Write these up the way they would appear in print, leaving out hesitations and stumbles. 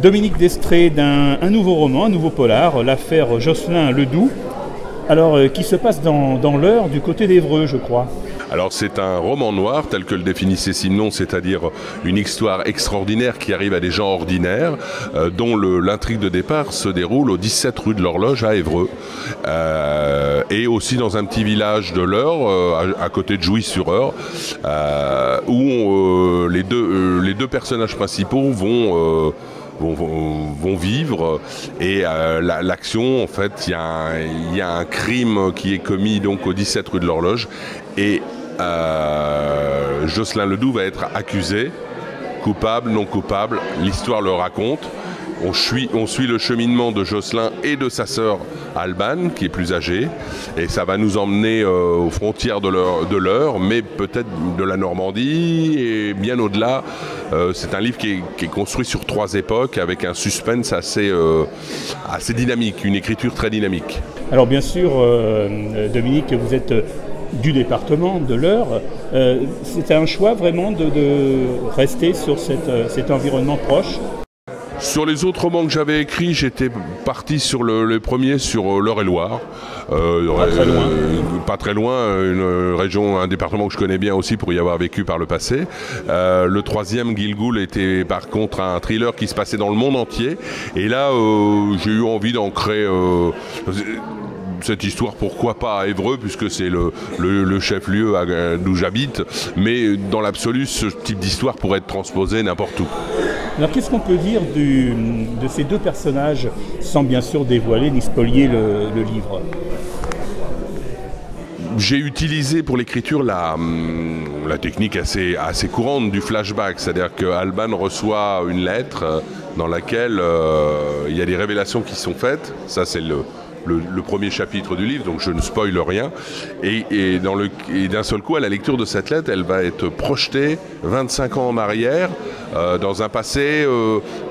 Dominique Destré d'un nouveau roman, un nouveau polar, l'affaire Jocelyn Ledoux, alors qui se passe dans l'Eure du côté d'Évreux, je crois. Alors c'est un roman noir tel que le définissait Simenon, c'est-à-dire une histoire extraordinaire qui arrive à des gens ordinaires, dont l'intrigue de départ se déroule au 17 rue de l'Horloge à Évreux, et aussi dans un petit village de l'Eure, à côté de Jouy-sur-Eure, où les deux personnages principaux vont vivre, et l'action, en fait, il y a un crime qui est commis donc au 17 rue de l'Horloge, et Jocelyn Ledoux va être accusé, coupable, non coupable, l'histoire le raconte. On suit le cheminement de Jocelyn et de sa sœur Alban, qui est plus âgée, et ça va nous emmener aux frontières de l'Eure, mais peut-être de la Normandie, et bien au-delà. C'est un livre qui est construit sur 3 époques, avec un suspense assez dynamique, une écriture très dynamique. Alors bien sûr, Dominique, vous êtes du département de l'Eure. C'était un choix vraiment de rester sur cet environnement proche. Sur les autres romans que j'avais écrits, j'étais parti sur les premiers sur l'Eure-et-Loire. Pas très loin, une région, un département que je connais bien aussi pour y avoir vécu par le passé. Le troisième, Guilgoul, était par contre un thriller qui se passait dans le monde entier. Et là, j'ai eu envie d'ancrer cette histoire, pourquoi pas à Évreux, puisque c'est le chef-lieu d'où j'habite, mais dans l'absolu, ce type d'histoire pourrait être transposé n'importe où. Alors qu'est-ce qu'on peut dire de ces deux personnages, sans bien sûr dévoiler ni spolier le livre? J'ai utilisé pour l'écriture la technique assez courante du flashback, c'est-à-dire que Alban reçoit une lettre dans laquelle il y a des révélations qui sont faites, ça c'est le premier chapitre du livre, donc je ne spoile rien, et d'un seul coup, à la lecture de cette lettre, elle va être projetée 25 ans en arrière, dans un passé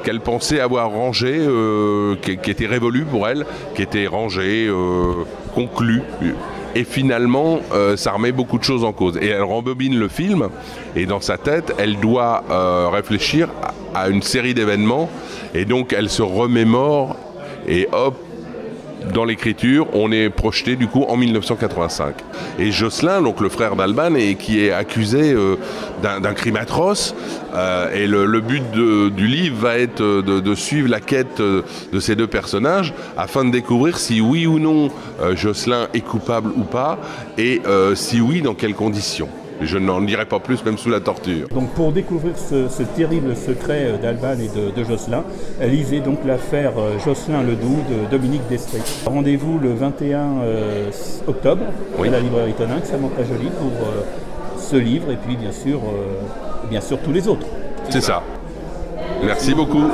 qu'elle pensait avoir rangé, qui était révolu pour elle, qui était rangé, conclu. Et finalement, ça remet beaucoup de choses en cause. Et elle rembobine le film, et dans sa tête, elle doit réfléchir à une série d'événements, et donc elle se remémore, et hop, dans l'écriture, on est projeté du coup en 1985. Et Jocelyn, donc le frère d'Alban, qui est accusé d'un crime atroce, et le but du livre va être de suivre la quête de ces deux personnages afin de découvrir si oui ou non Jocelyn est coupable ou pas, et si oui, dans quelles conditions. Je n'en dirai pas plus, même sous la torture. Donc pour découvrir ce terrible secret d'Alban et de Jocelyn, lisez donc l'affaire Jocelyn Ledoux de Dominique Destré. Rendez-vous le 21 octobre à la librairie Toninx à Mantes-la-Jolie pour ce livre, et puis bien sûr tous les autres. C'est ça. Merci beaucoup.